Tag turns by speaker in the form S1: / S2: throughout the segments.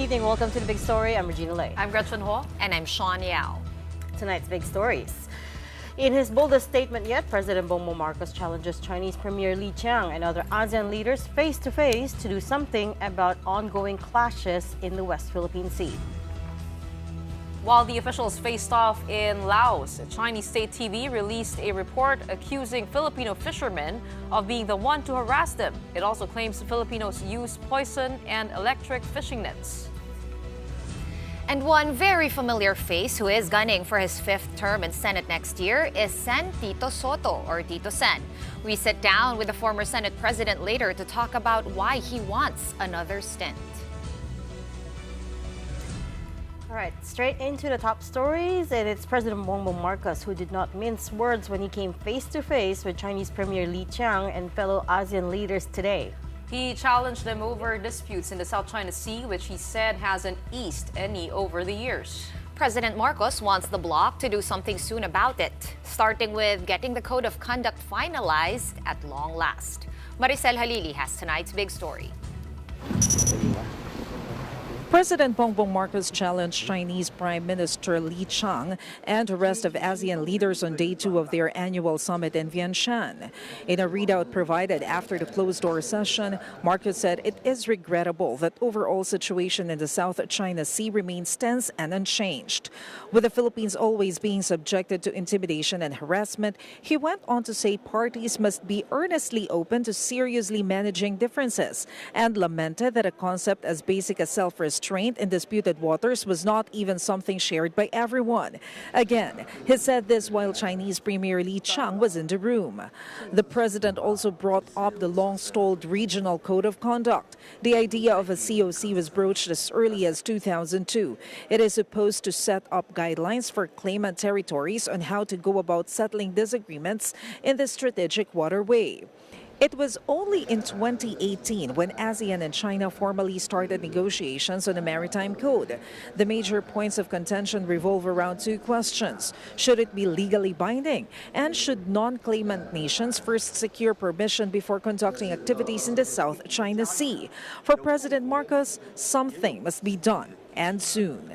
S1: evening. Welcome to The Big Story. I'm Regina Lay.
S2: I'm Gretchen Ho.
S3: And I'm Shawn Yao.
S1: Tonight's big stories. In his boldest statement yet, President Bongbong Marcos challenges Chinese Premier Li Qiang and other ASEAN leaders face-to-face to do something about ongoing clashes in the West Philippine Sea.
S2: While the officials faced off in Laos, Chinese state TV released a report accusing Filipino fishermen of being the one to harass them. It also claims Filipinos use poison and electric fishing nets.
S3: And one very familiar face who is gunning for his 5th term in Senate next year is Sen Tito Soto, or Tito Sen. We sit down with the former Senate president later to talk about why he wants another stint.
S1: All right, straight into the top stories, and it's President Bongbong Marcos who did not mince words when he came face-to-face with Chinese Premier Li Qiang and fellow ASEAN leaders today.
S2: He challenged them over disputes in the South China Sea, which he said hasn't eased any over the years.
S3: President Marcos wants the bloc to do something soon about it, starting with getting the code of conduct finalized at long last. Maricel Halili has tonight's big story.
S4: President Bongbong Marcos challenged Chinese Prime Minister Li Qiang and the rest of ASEAN leaders on day 2 of their annual summit in Vientiane. In a readout provided after the closed-door session, Marcos said it is regrettable that overall situation in the South China Sea remains tense and unchanged. With the Philippines always being subjected to intimidation and harassment, he went on to say parties must be earnestly open to seriously managing differences and lamented that a concept as basic as self-restraint in disputed waters was not even something shared by everyone. Again, he said this while Chinese Premier Li Qiang was in the room. The president also brought up the long-stalled regional code of conduct. The idea of a COC was broached as early as 2002. It is supposed to set up guidelines for claimant territories on how to go about settling disagreements in the strategic waterway. It was only in 2018 when ASEAN and China formally started negotiations on a maritime code. The major points of contention revolve around 2 questions. Should it be legally binding? And should non-claimant nations first secure permission before conducting activities in the South China Sea? For President Marcos, something must be done, and soon.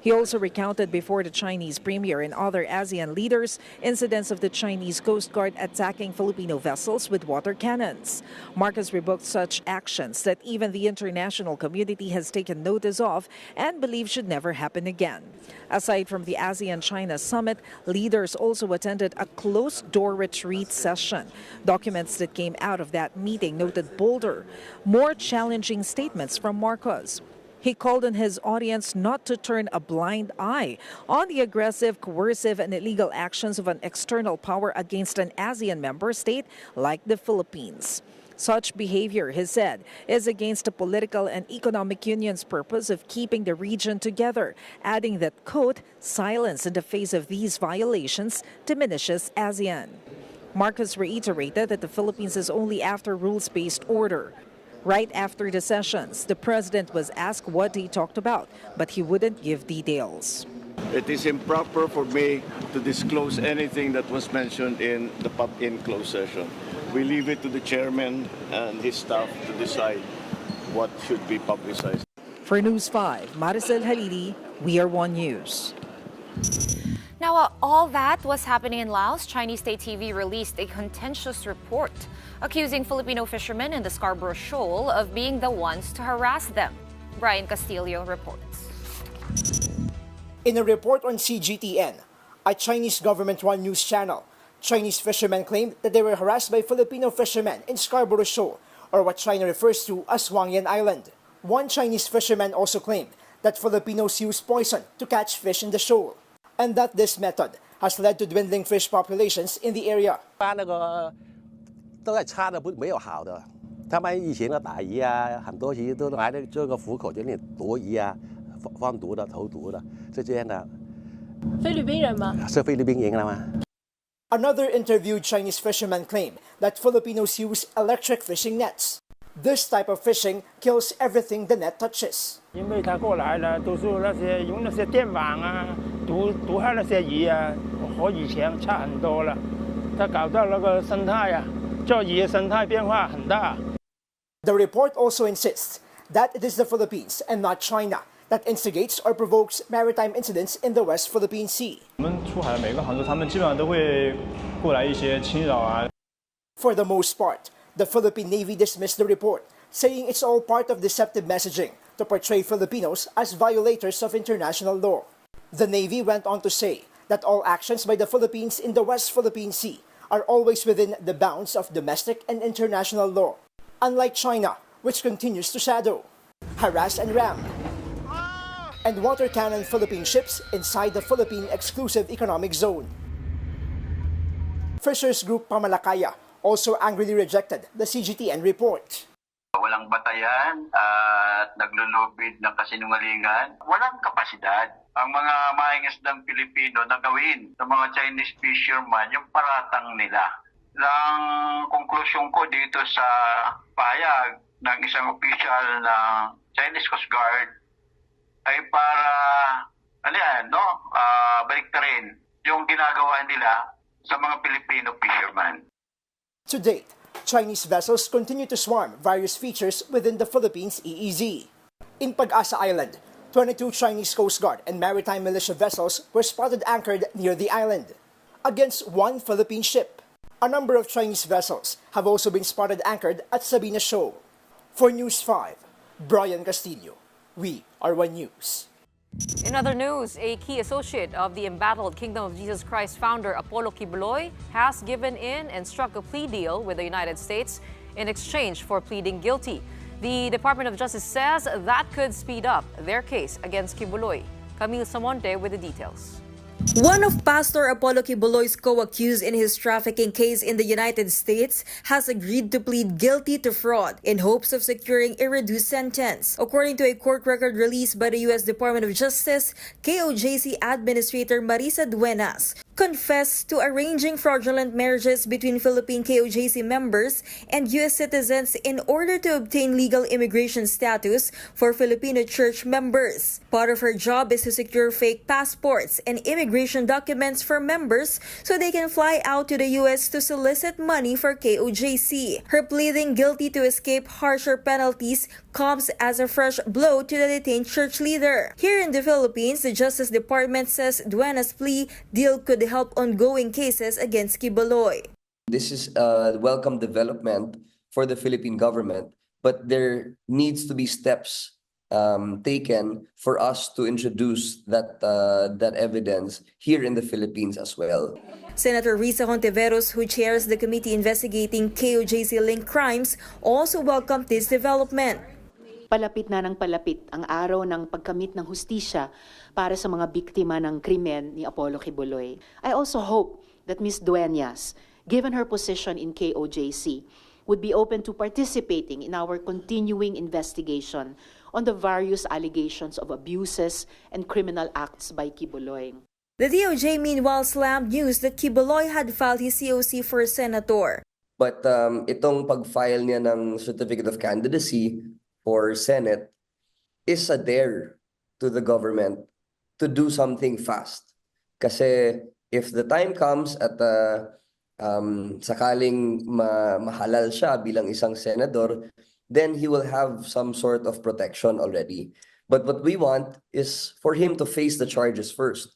S4: He also recounted before the Chinese premier and other ASEAN leaders incidents of the Chinese Coast Guard attacking Filipino vessels with water cannons. Marcos rebuked such actions that even the international community has taken notice of and believes should never happen again. Aside from the ASEAN-China summit, leaders also attended a closed-door retreat session. Documents that came out of that meeting noted bolder, more challenging statements from Marcos. He called on his audience not to turn a blind eye on the aggressive, coercive, and illegal actions of an external power against an ASEAN member state like the Philippines. Such behavior, he said, is against the political and economic union's purpose of keeping the region together, adding that, quote, silence in the face of these violations diminishes ASEAN. Marcos reiterated that the Philippines is only after rules-based order. Right after the sessions, the president was asked what he talked about, but he wouldn't give details.
S5: It is improper for me to disclose anything that was mentioned in the closed session. We leave it to the chairman and his staff to decide what should be publicized.
S4: For News 5, Maricel Halili, We Are One News.
S3: Now, while all that was happening in Laos, Chinese state TV released a contentious report accusing Filipino fishermen in the Scarborough Shoal of being the ones to harass them. Brian Castillo reports.
S6: In a report on CGTN, a Chinese government-run news channel, Chinese fishermen claimed that they were harassed by Filipino fishermen in Scarborough Shoal, or what China refers to as Wangyan Island. One Chinese fisherman also claimed that Filipinos use poison to catch fish in the shoal, and that this method has led to dwindling fish populations in the area.
S7: 都在插的没有好的，他们以前的打鱼啊，很多鱼都来这个虎口这里夺鱼啊，放毒的、投毒的，是这样的。
S8: 菲律宾人吗？
S7: 是菲律宾人了吗？
S6: Another interviewed Chinese fisherman claimed that Filipinos use electric fishing nets. This type of fishing kills everything the net touches.
S9: 因为他过来了，都是用那些电网啊，毒害那些鱼啊，和以前差很多了。他搞到那个生态啊。 这鱼生态变化很大。
S6: The report also insists that it is the Philippines and not China that instigates or provokes maritime incidents in the West Philippine Sea.
S9: 我们出海每个航都，他们基本上都会过来一些侵扰啊。
S6: For the most part, the Philippine Navy dismissed the report, saying it's all part of deceptive messaging to portray Filipinos as violators of international law. The Navy went on to say that all actions by the Philippines in the West Philippine Sea are always within the bounds of domestic and international law, unlike China, which continues to shadow, harass and ram, and water cannon Philippine ships inside the Philippine Exclusive Economic Zone. Fishers Group Pamalakaya also angrily rejected the CGTN report.
S10: Walang batayan at naglulubid ng kasinungalingan. Walang kapasidad ang mga mahingisdang Pilipino na gawin ng mga Chinese fishermen yung paratang nila. Ang konklusyon ko dito sa pahayag ng isang official ng Chinese Coast Guard ay para baliktarin yung ginagawa nila sa mga Filipino fishermen.
S6: To date, Chinese vessels continue to swarm various features within the Philippines EEZ. In Pag-asa Island, 22 Chinese Coast Guard and maritime militia vessels were spotted anchored near the island, against one Philippine ship. A number of Chinese vessels have also been spotted anchored at Sabina Shoal. For News 5, Brian Castillo, we are One News.
S2: In other news, a key associate of the embattled Kingdom of Jesus Christ founder Apollo Kibuloy has given in and struck a plea deal with the United States in exchange for pleading guilty. The Department of Justice says that could speed up their case against Kibuloy. Camille Samonte with the details.
S11: One of Pastor Apollo Kibuloy's co-accused in his trafficking case in the United States has agreed to plead guilty to fraud in hopes of securing a reduced sentence. According to a court record released by the U.S. Department of Justice, KOJC Administrator Marisa Duenas confessed to arranging fraudulent marriages between Philippine KOJC members and U.S. citizens in order to obtain legal immigration status for Filipino church members. Part of her job is to secure fake passports and immigration documents for members so they can fly out to the U.S. to solicit money for KOJC. Her pleading guilty to escape harsher penalties comes as a fresh blow to the detained church leader. Here in the Philippines, the Justice Department says Duena's plea deal could help ongoing cases against Kibuloy.
S12: This is a welcome development for the Philippine government, but there needs to be steps taken for us to introduce that evidence here in the Philippines as well.
S11: Senator Risa Hontiveros, who chairs the committee investigating KOJC-linked crimes, also welcomed this development.
S13: Palapit na ng palapit ang araw ng pagkamit ng hustisya para sa mga biktima ng krimen ni Apollo Kibuloy. I also hope that Ms. Duenas, given her position in KOJC, would be open to participating in our continuing investigation on the various allegations of abuses and criminal acts by Kibuloy.
S11: The DOJ meanwhile slammed news that Kibuloy had filed his COC for senator.
S12: But itong pag-file niya ng Certificate of Candidacy for Senate is a dare to the government to do something fast. Kasi if the time comes at sakaling mahalal siya bilang isang senador, then he will have some sort of protection already. But what we want is for him to face the charges first.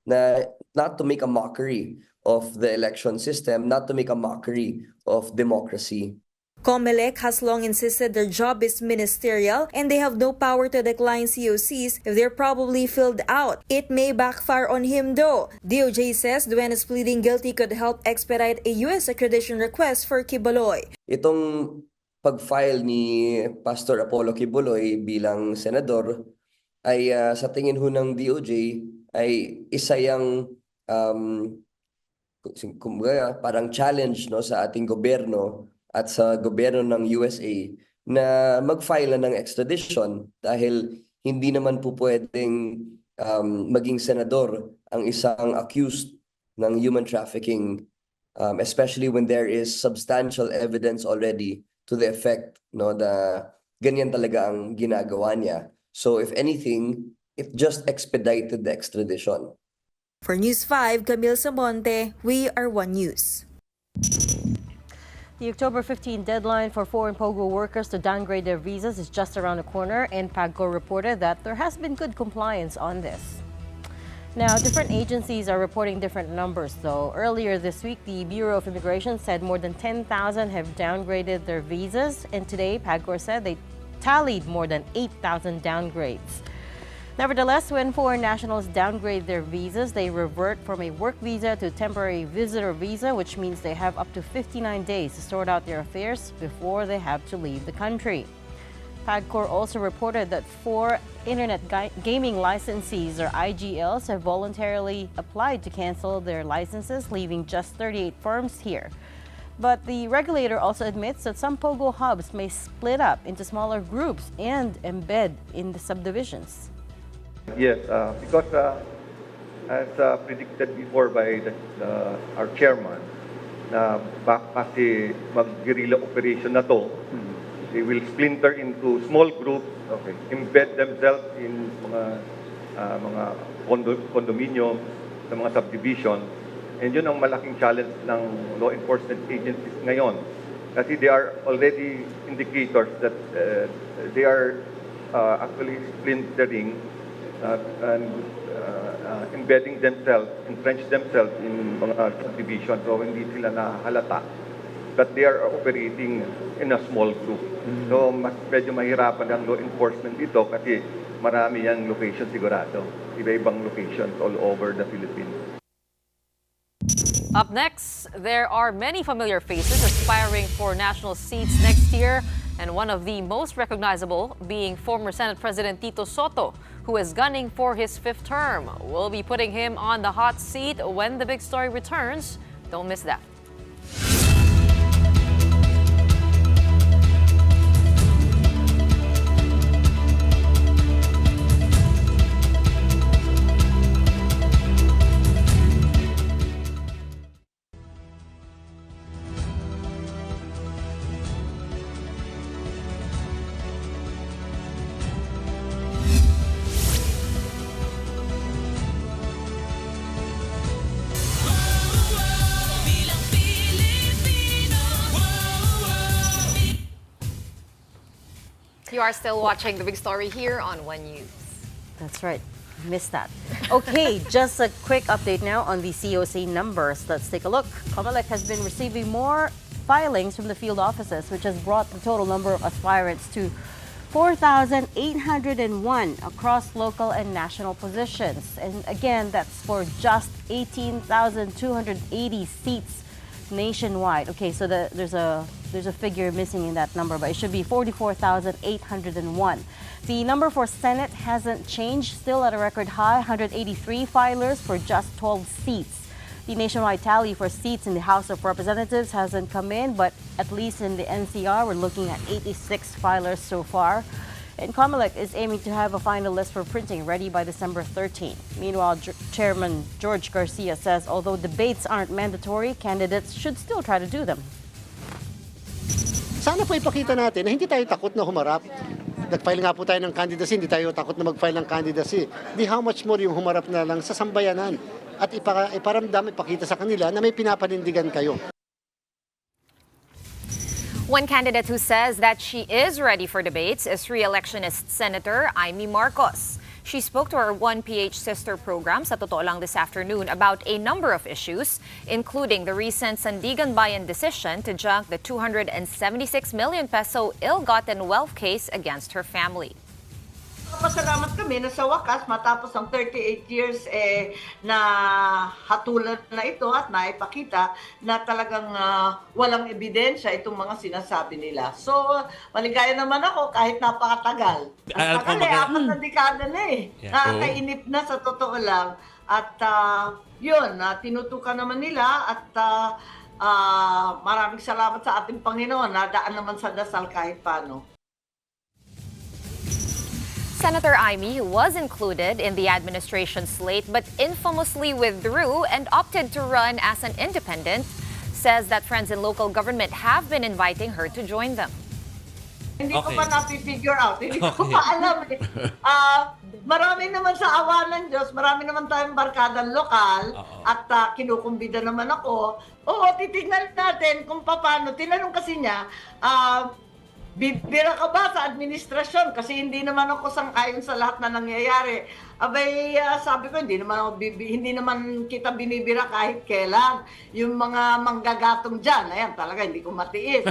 S12: Not to make a mockery of the election system, not to make a mockery of democracy.
S11: COMELEC has long insisted their job is ministerial and they have no power to decline COCs if they're probably filled out. It may backfire on him though. DOJ says Duenas pleading guilty could help expedite a U.S. accreditation request for Kibuloy.
S12: Itong pag-file ni Pastor Apollo Kibuloy bilang senador ay sa tingin ho ng DOJ ay isa yang parang challenge no sa ating gobyerno at sa gobyerno ng USA na mag-file ng extradition dahil hindi naman po pwedeng maging senador ang isang accused ng human trafficking, especially when there is substantial evidence already to the effect no na ganyan talaga ang ginagawa niya. So if anything, it just expedited the extradition.
S11: For News 5, Camille Samonte, we are One News.
S1: The October 15 deadline for foreign POGO workers to downgrade their visas is just around the corner, and PAGCO reported that there has been good compliance on this. Now, different agencies are reporting different numbers, though. Earlier this week, the Bureau of Immigration said more than 10,000 have downgraded their visas, and today, PAGCO said they tallied more than 8,000 downgrades. Nevertheless, when foreign nationals downgrade their visas, they revert from a work visa to temporary visitor visa, which means they have up to 59 days to sort out their affairs before they have to leave the country. PAGCOR also reported that 4 internet gaming licensees, or IGLs, have voluntarily applied to cancel their licenses, leaving just 38 firms here. But the regulator also admits that some POGO hubs may split up into smaller groups and embed in the subdivisions.
S14: Yes, because as predicted before by our chairman, na kasi mag-guerrilla operation na to, they will splinter into small groups, embed themselves in mga condominium, sa mga subdivision. And yun ang malaking challenge ng law enforcement agencies ngayon. Kasi they are already indicators that they are actually splintering and embedding themselves, entrench themselves in mga subdivision, so hindi sila nahalata. But they are operating in a small group. So medyo mahirapan ang law enforcement dito kasi marami yung location sigurado. Iba-ibang locations all over the Philippines.
S2: Up next, there are many familiar faces aspiring for national seats next year, and one of the most recognizable being former Senate President Tito Sotto, who is gunning for his 5th term. We'll be putting him on the hot seat when the big story returns. Don't miss that.
S3: You are still watching The Big Story here on One News.
S1: That's right. Missed that. Okay, just a quick update now on the COC numbers. Let's take a look. COMELEC has been receiving more filings from the field offices, which has brought the total number of aspirants to 4,801 across local and national positions. And again, that's for just 18,280 seats nationwide. Okay, so there's a figure missing in that number, but it should be 44,801. The number for Senate hasn't changed, still at a record high, 183 filers for just 12 seats. The nationwide tally for seats in the House of Representatives hasn't come in, but at least in the NCR, we're looking at 86 filers so far. And COMELEC is aiming to have a final list for printing ready by December 13. Meanwhile, Chairman George Garcia says although debates aren't mandatory, candidates should still try to do them.
S15: Sana po ipakita natin na hindi tayo takot na humarap. Nag-file nga po tayo ng candidacy, hindi tayo takot na mag-file ng candidacy. Di how much more yung humarap na lang sa sambayanan at iparamdam, ipakita sa kanila na may pinapanindigan kayo.
S3: One candidate who says that she is ready for debates is re-electionist Senator Amy Marcos. She spoke to her 1PH sister program sa Totoo Lang this afternoon about a number of issues, including the recent Sandigan Bayan decision to junk the 276 million peso ill-gotten wealth case against her family.
S16: Pasalamat kami na sa wakas matapos ang 38 years na hatulan na ito at naipakita na talagang walang ebidensya itong mga sinasabi nila. So, maligaya naman ako kahit napakatagal. Ang tagal 4 na dekada na Nakakainip na sa totoo lang. At yun, tinutukan naman nila at maraming salamat sa ating Panginoon. Nadaan naman sa dasal kahit paano.
S3: Senator Amy, who was included in the administration slate but infamously withdrew and opted to run as an independent, says that friends in local government have been inviting her to join them.
S16: Hindi ko pa na-figure out. Hindi ko pa alam. marami naman sa awa ng Diyos, marami naman tayong barkadang lokal at kinukumbida naman ako. Oo, titignan natin kung paano. Tinanong kasi niya, bibira ka ba sa administrasyon? Kasi hindi naman ako sang-ayon sa lahat na nangyayari. Abay, sabi ko, hindi naman kita binibira kahit kailan. Yung mga manggagatong dyan, ayan, talaga hindi ko matiis.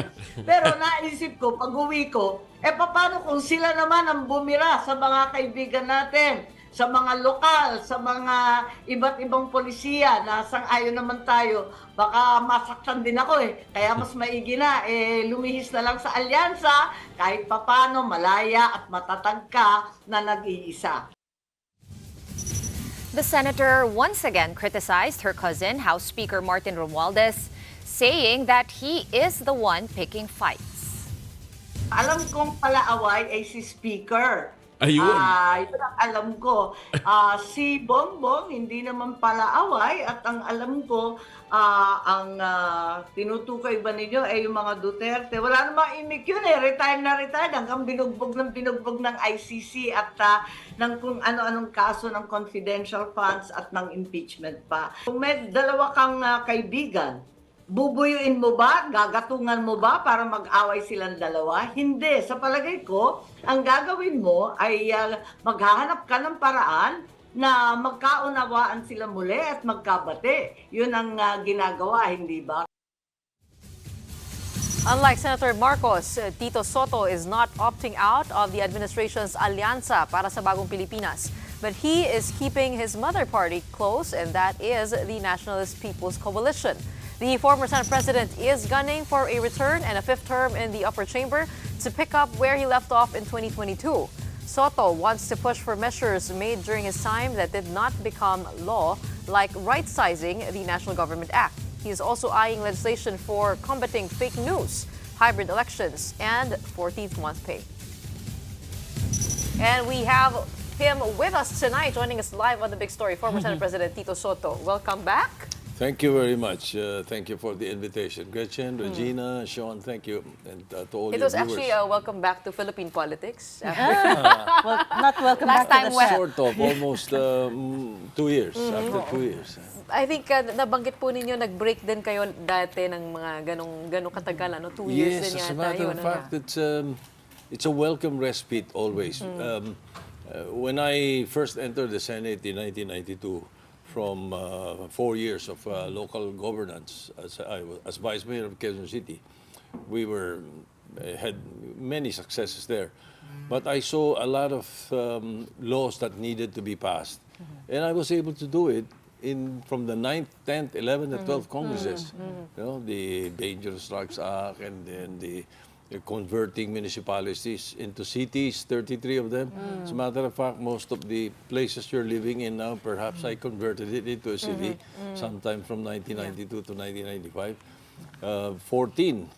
S16: Pero naisip ko, pag uwi ko, paano kung sila naman ang bumira sa mga kaibigan natin, sa mga lokal, sa mga iba't ibang polisiya na sang-ayon naman tayo, baka masaktan din ako Kaya mas maigi na, lumihis na lang sa alyansa, kahit papano malaya at matatag ka na nag-iisa.
S3: The senator once again criticized her cousin, House Speaker Martin Romualdez, saying that he is the one picking fights.
S16: Alam kong palaaway ay si Speaker.
S17: Ayun.
S16: Yun ang alam ko. Si Bongbong, hindi naman palaaway at ang alam ko, ang tinutukoy ba ninyo ay yung mga Duterte. Wala namang imik yun retired na retired hanggang binugbog ng ICC at ng kung ano-anong kaso ng confidential funds at ng impeachment pa. Kung may dalawa kang kaibigan, bubuyuin mo ba? Gagatungan mo ba para mag-away silang dalawa? Hindi. Sa palagay ko, ang gagawin mo ay maghahanap ka ng paraan na magkaunawaan sila muli at magkabate. Yun ang ginagawa, hindi ba?
S2: Unlike Senator Marcos, Tito Soto is not opting out of the administration's alyansa para sa Bagong Pilipinas. But he is keeping his mother party close, and that is the Nationalist People's Coalition. The former Senate President is gunning for a return and a fifth term in the upper chamber to pick up where he left off in 2022. Soto wants to push for measures made during his time that did not become law, like right-sizing the National Government Act. He is also eyeing legislation for combating fake news, hybrid elections, and 14th month pay. And we have him with us tonight, joining us live on The Big Story, former Senate President Tito Soto. Welcome back.
S17: Thank you very much. Thank you for the invitation. Gretchen, Regina, Shawn, thank you. And to all
S2: It
S17: your
S2: was
S17: viewers.
S2: actually a welcome back to Philippine politics.
S1: Well, not welcome
S2: Last
S1: back to
S2: time
S1: the
S17: Sort of, almost 2 years, after 2 years.
S2: I think nabanggit po ninyo, nag-break din kayo dati ng mga ganong katagal, 2 years din
S17: Yes, as a
S2: yata
S17: matter
S2: yun.
S17: of fact, it's a welcome respite always. When I first entered the Senate in 1992, from 4 years of local governance as Vice Mayor of Quezon City, we had many successes there. But I saw a lot of laws that needed to be passed. And I was able to do it from the 9th, 10th, 11th, and 12th Congresses. You know, the Dangerous Drugs Act, and then the converting municipalities into cities, 33 of them. As a matter of fact, most of the places you're living in now, perhaps I converted it into a city sometime from 1992 to 1995. 13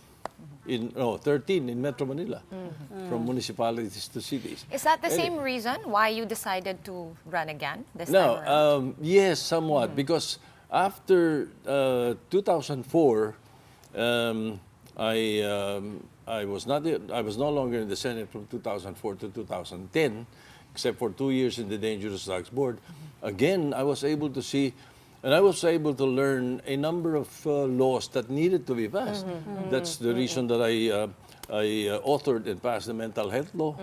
S17: in Metro Manila, from municipalities to cities.
S3: Is that the same reason why you decided to run again this time around?
S17: Yes, somewhat, because after 2004, I was no longer in the Senate from 2004 to 2010, except for 2 years in the Dangerous Drugs Board. Again, I was able to see, and I was able to learn a number of laws that needed to be passed. That's the reason that I authored and passed the mental health law,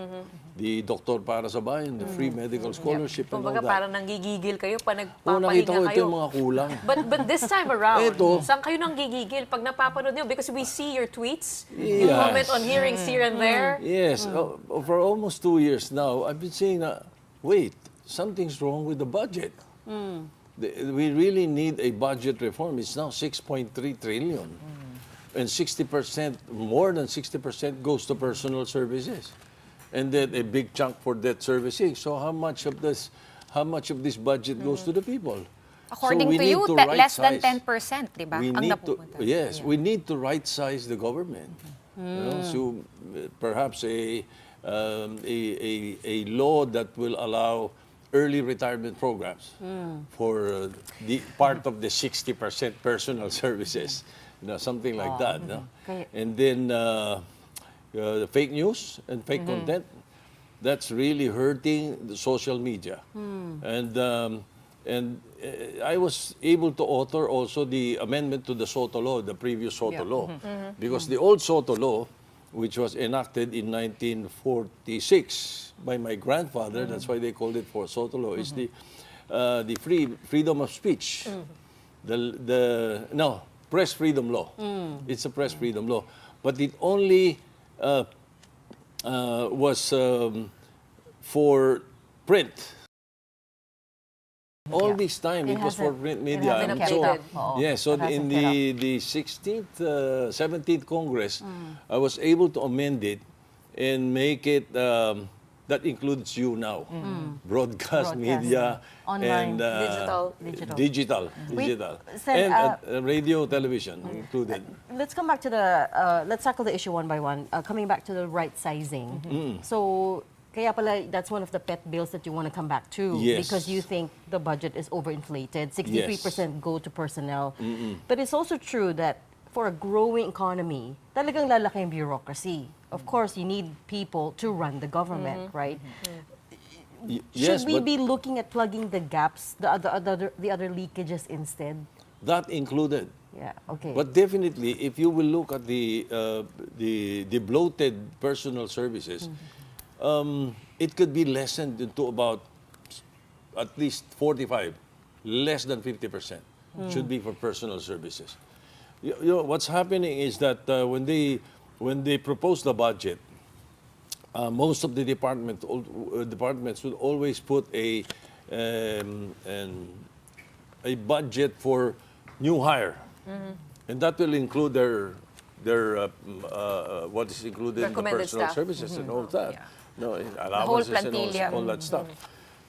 S17: the Doktor para sa Bayan, the free medical scholarship, and all
S2: Kumbaga
S17: that.
S2: parang nanggigigil kayo pag
S17: Nakita ko
S2: nagpapahinga
S17: ito
S2: kayo.
S17: yung mga kulang.
S2: But this time around,
S17: Ito.
S2: saan kayo nanggigigil pag napapanood niyo? Because we see your tweets,
S17: Yes.
S2: you comment on hearings here and there.
S17: Yes, for almost 2 years now, I've been saying, wait, something's wrong with the budget. We really need a budget reform. It's now 6.3 trillion. And 60%, more than 60% goes to personal services. And then a big chunk for debt servicing. So how much of this budget goes to the people?
S3: According
S17: So we
S3: to you,
S17: need
S3: less than
S17: right-size.
S3: 10%, di ba?
S17: We
S3: Ang
S17: need to,
S3: napupunta.
S17: yes, we need to right-size the government. You know, so perhaps a law that will allow early retirement programs for the part of the 60% personal services, something like that. No?
S2: Okay.
S17: And then the fake news and fake content. that's really hurting the social media. And I was able to author also the amendment to the SOTO law, the previous SOTO law, because the old SOTO law, which was enacted in 1946 by my grandfather, that's why they called it for SOTO law, is the freedom of speech. No, press freedom law. It's a press freedom law. But it only was for print. All this time, it was for print media. And so, so in the 16th, 17th Congress, I was able to amend it and make it, that includes you now, broadcast media,
S1: online,
S17: and digital, and radio, television included.
S1: Let's come back to the, let's tackle the issue one by one. Coming back to the right sizing. So, kaya pala, that's one of the pet bills that you want to come back to, because you think the budget is overinflated. 63% go to personnel. But it's also true that for a growing economy, talagang lalaki ang bureaucracy. Of course, you need people to run the government, right? Should we be looking at plugging the gaps, the other leakages instead?
S17: That included.
S1: Yeah, okay.
S17: But definitely, if you will look at the bloated personal services, it could be lessened into about at least 45, less than 50% should be for personal services. You know, what's happening is that when they propose the budget, most of the departments would always put a budget for new hire, and that will include their what is included in the personal services and all that. No, allowances and all that stuff.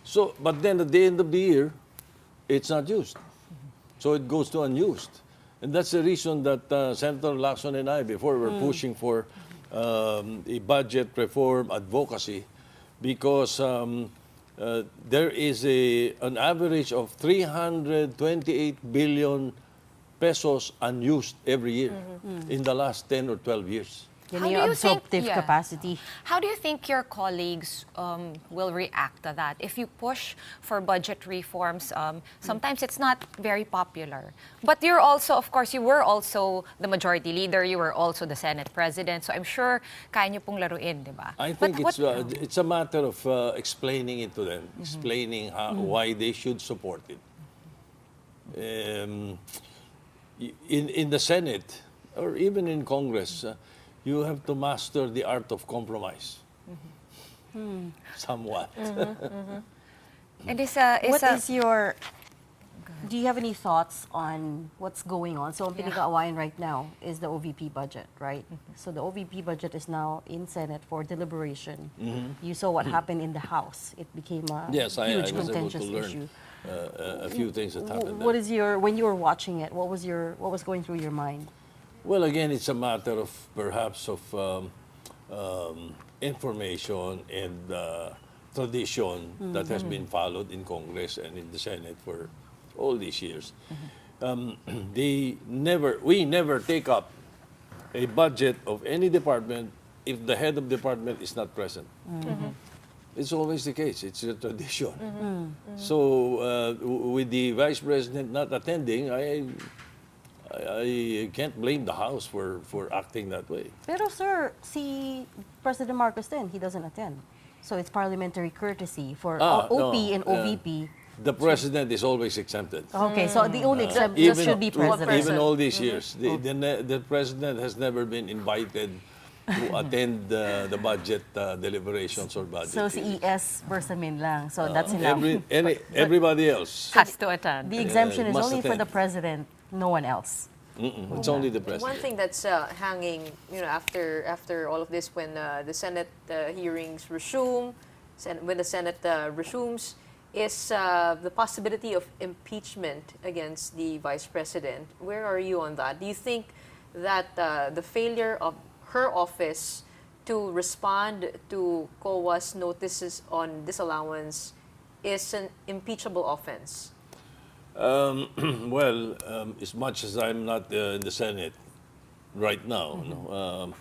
S17: So, but then at the end of the year, it's not used. So it goes to unused. And that's the reason that Senator Lacson and I, before, were pushing for a budget reform advocacy, because there is an average of 328 billion pesos unused every year in the last 10 or 12 years.
S1: How do you think, capacity.
S3: How do you think your colleagues will react to that? If you push for budget reforms, sometimes it's not very popular. But you're also, of course, you were also the majority leader, you were also the Senate President, so I'm sure kaya niyo pong laruin, di ba?
S17: I think it's a matter of explaining it to them, explaining why they should support it. In the Senate, or even in Congress, you have to master the art of compromise. Somewhat.
S3: And
S1: do you have any thoughts on what's going on? So, ang pinag-aawayan right now is the OVP budget, right? So, the OVP budget is now in Senate for deliberation. You saw what happened in the House. It became a huge contentious issue.
S17: A few things that happened.
S1: What is when you were watching it? What was going through your mind?
S17: Well, again, it's a matter of perhaps of information and tradition that has been followed in Congress and in the Senate for all these years. We never take up a budget of any department if the head of department is not present. It's always the case. It's a tradition. So with the Vice President not attending, I can't blame the House for acting that way.
S1: Pero sir, si President Marcos then, he doesn't attend. So it's parliamentary courtesy for OP and OVP.
S17: The President is always exempted.
S1: Okay, so the only exemption should be President.
S17: Even all these years, the President has never been invited to attend the budget deliberations or budget.
S1: So si ES Bersamin lang. So that's enough.
S17: Everybody else
S3: has to attend.
S1: The exemption is only for the President. No one else.
S17: It's only the President.
S2: One thing that's hanging, after all of this, when the Senate hearings resume, when the Senate resumes, is the possibility of impeachment against the Vice President. Where are you on that? Do you think that the failure of her office to respond to COA's notices on disallowance is an impeachable offense?
S17: Well, as much as I'm not in the Senate right now,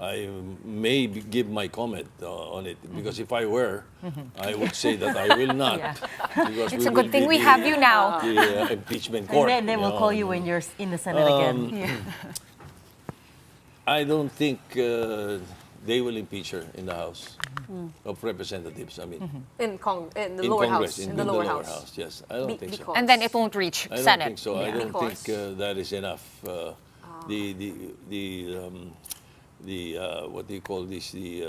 S17: I may give my comment on it, because if I were, I would say that I will not. Because
S3: It's a good thing we have you now.
S17: The impeachment court.
S1: And then they will call you when you're in the Senate again.
S17: I don't think they will impeach her in the House of Representatives. I mean,
S2: In the lower
S17: Congress,
S2: house.
S17: In the lower house. Yes, I don't think so.
S3: And then it won't reach
S17: I don't
S3: Senate.
S17: think so. I don't think that is enough. What do you call this?
S3: The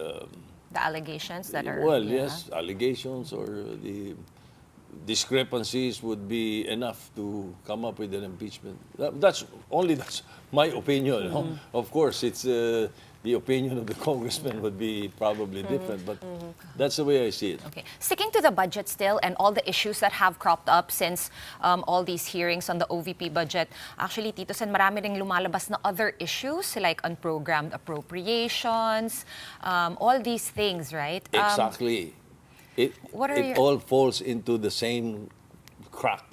S3: allegations that are...
S17: Well, yes, allegations or the discrepancies would be enough to come up with an impeachment. That's my opinion. Of course, it's the opinion of the congressman would be probably different, but that's the way I see it.
S3: Okay. Sticking to the budget still and all the issues that have cropped up since all these hearings on the OVP budget, actually, Tito Sen, marami ring lumalabas na other issues like unprogrammed appropriations, all these things, right?
S17: Exactly. It all falls into the same crack.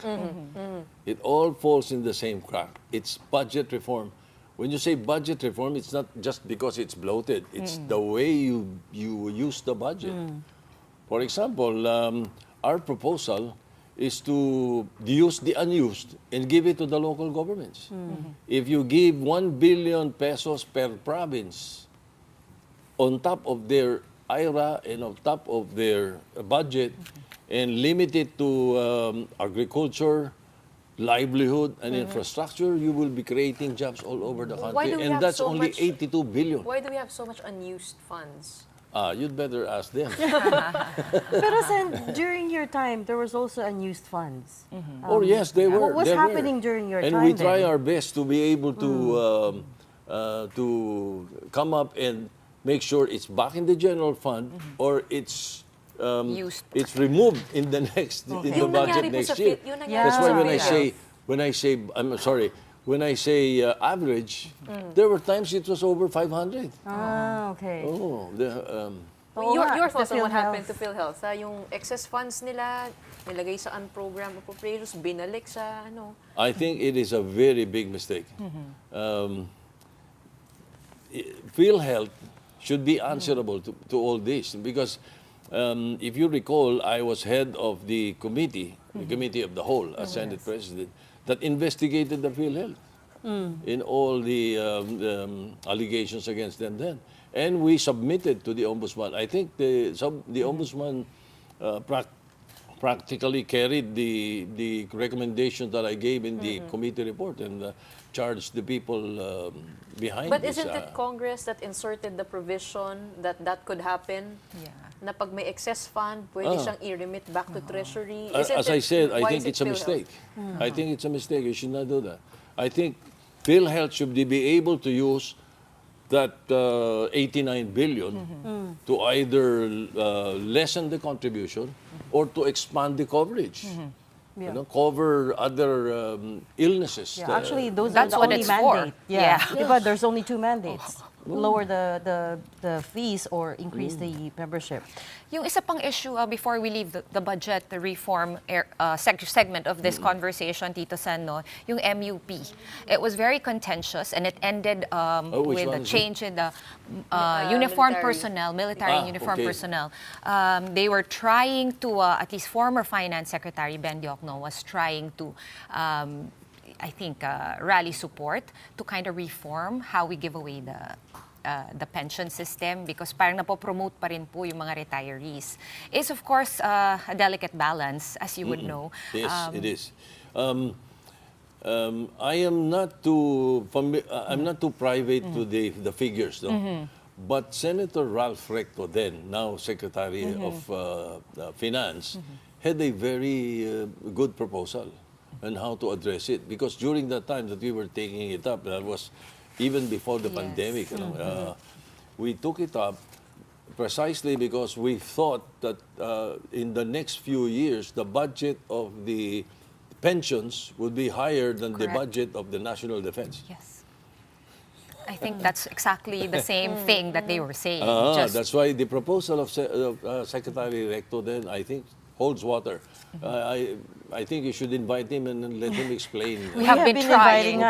S17: It all falls in the same crack. It's budget reform. When you say budget reform, it's not just because it's bloated. It's the way you use the budget. For example, our proposal is to use the unused and give it to the local governments. If you give 1 billion pesos per province on top of their IRA and on top of their budget and limit it to agriculture, livelihood, and infrastructure, you will be creating jobs all over the country. And that's only 82 billion.
S2: Why do we have so much unused funds?
S17: You'd better ask them.
S1: Pero Sen, during your time, there was also unused funds.
S17: Oh, yes, they were.
S1: What was happening during your time?
S17: And we try our best to be able to come up and make sure it's back in the general fund or it's removed in the next in the budget next year. That's why when I say average, there were times it was over 500.
S1: Okay.
S17: Oh,
S2: Your thoughts on what happened to PhilHealth? Yung excess funds nila nilagay sa unprogrammed appropriations, binalik sa ano?
S17: I think it is a very big mistake. PhilHealth should be answerable to all this because if you recall, I was head of the committee of the whole, as Senate President, that investigated the PhilHealth in all the allegations against them then. And we submitted to the Ombudsman. I think the Ombudsman practically carried the recommendation that I gave in the committee report and charged the people behind
S2: But
S17: this.
S2: isn't it Congress that inserted the provision that could happen? Yeah. Na pag may excess fund, pwede siyang i-remit back to Treasury?
S17: As I said, I think it's a mistake. I think it's a mistake. You should not do that. I think PhilHealth should be able to use that 89 billion to either lessen the contribution or to expand the coverage. You know, cover other illnesses.
S1: Yeah, actually, those
S3: That's
S1: are the
S3: what
S1: only
S3: it's
S1: mandate.
S3: for. Yeah.
S1: But there's only two mandates. Lower the fees or increase the membership.
S3: Yung isa pang issue before we leave the budget, the reform segment of this conversation, Tito Sen, no, yung MUP. It was very contentious and it ended with a change in the uniformed personnel, military uniformed personnel. They were trying to, at least former Finance Secretary Ben Diokno was trying to I think, rally support to kind of reform how we give away the pension system because parang napopromote pa rin po yung mga retirees. It's of course a delicate balance, as you would know.
S17: Yes, it is. I am not too private to the figures, though. But Senator Ralph Recto, then now Secretary of Finance, had a very good proposal on how to address it. Because during the time that we were taking it up, that was even before the pandemic, you know, we took it up precisely because we thought that in the next few years, the budget of the pensions would be higher than the budget of the national defense.
S3: Yes. I think that's exactly the same thing that they were saying.
S17: That's why the proposal of Secretary Recto then, I think, holds water. I think you should invite him and let him explain.
S1: We have been inviting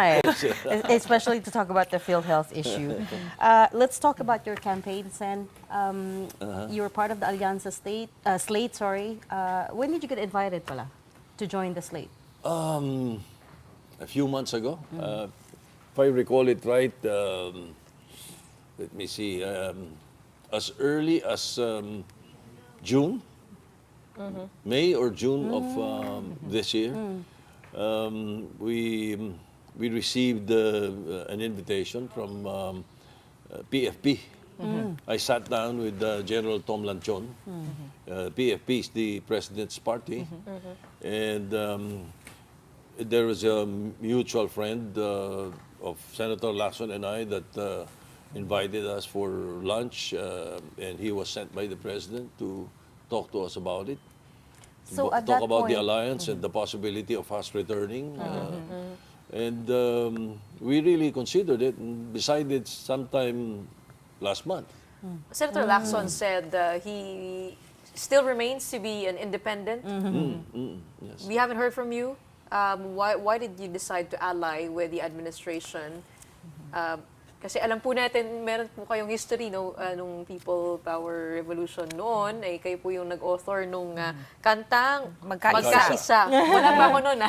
S1: especially to talk about the PhilHealth issue. Let's talk about your campaign, Sen. You were part of the Alianza slate. Sorry. When did you get invited, pala, to join the slate?
S17: A few months ago. If I recall it right, let me see, as early as June, May or June of this year, we received an invitation from PFP. I sat down with General Tom Lanchon. PFP is the president's party, and there was a mutual friend of Senator Lacson and I that invited us for lunch, and he was sent by the president to talk to us about it.
S1: So at
S17: talk
S1: that
S17: about
S1: point,
S17: the alliance and the possibility of us returning. And we really considered it and decided sometime last month.
S2: Senator Lacson said he still remains to be an independent.
S17: Yes.
S2: We haven't heard from you. Why did you decide to ally with the administration? Kasi alam po natin, meron po kayong history nung People Power Revolution noon. Ay kayo po yung nag-author nung kantang Magkaisa. Wala pa ako noon.